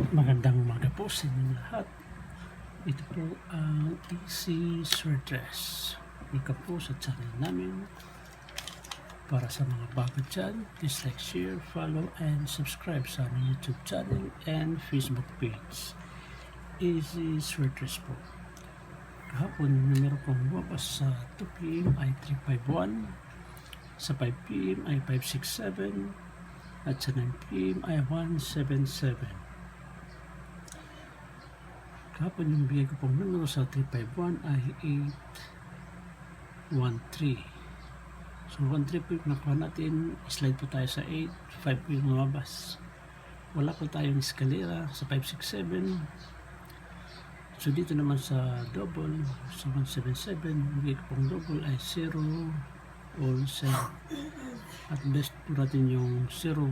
Magandang umaga po sa inyo lahat. Ito po ang Easy Sweatress. Ika po sa channel namin. Para sa mga bago dyan, please like, share, follow, and subscribe sa aming YouTube channel and Facebook page. Easy Sweatress po. Kahapon, numero pong lumabas sa 2 PM ay 351, sa 5 PM ay 567, at sa 9 PM ay 177. Kahapon yung bigay ko pong numero sa 351 ay 813. So 13 po yung nakuha natin. Slide po tayo sa 8. 5 po yung lumabas. Wala po tayong eskalera sa 567. So dito naman sa double, sa 177, bigay ko pong double ay 0 all 0. At best po natin yung 010.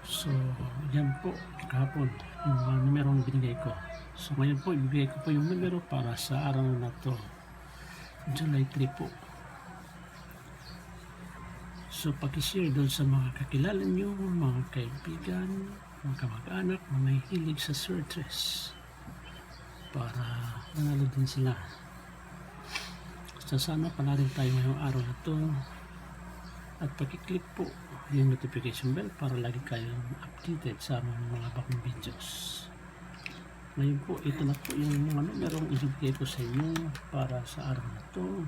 So yan po kahapon yung mga numerong binigay ko. So ngayon po ibigay ko po yung numero para sa araw na to, July 3 po. So pakishare doon sa mga kakilala nyo, mga kaibigan, mga kamag-anak na may hilig sa sweatress para manalo din sila. So sana panarin tayo ngayong araw na to. At pakiclick po yung notification bell para lagi kayong updated sa mga bagong videos. Ngayon po, ito na po yung mga numerong ibigay ko sa inyo para sa araw na to.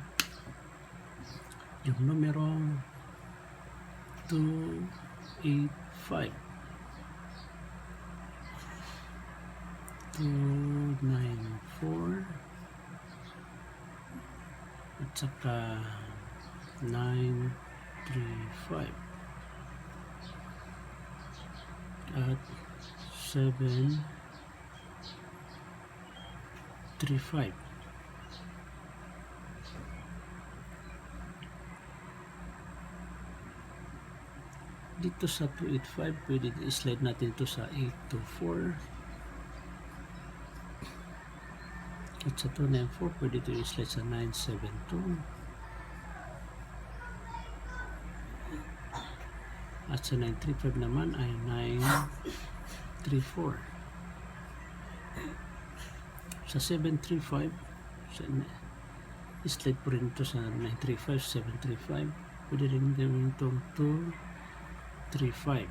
Yung numerong 285, 294, at saka 935 at 735. Dito sa 285 pwede i-slide natin ito sa 824, at sa 294 pwede ito i-slide sa 972, at sa 935 naman ay 934. Sa 735 slide po rin ito sa 935, 735. Pwede rin gawin itong 235.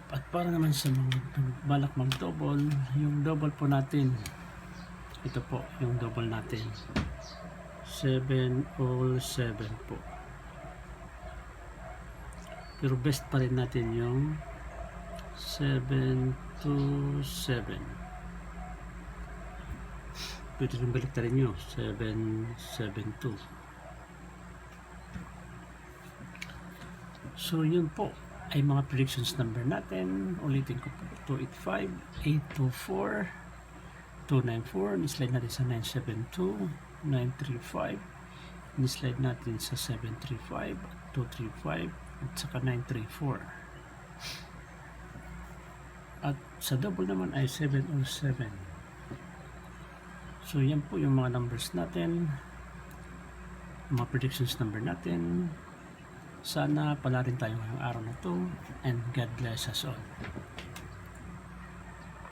At para naman sa mga balak mag-double, yung double po natin, ito po yung double natin, 7 all 7 po. Pero best pa rin natin yung 7 to 7. Pwede rin balik na rin nyo, 7, 7, 2. So yun po ay mga predictions number natin. Ulitin ko po, 285, 824, 294, ni-slide natin sa 972, 935, ni-slide natin sa 735, 235, at saka 934. At sa double naman ay 7 or 7. So yan po yung mga numbers natin, mga predictions number natin. Sana pala rin tayo ngayong araw na to, and God bless us all.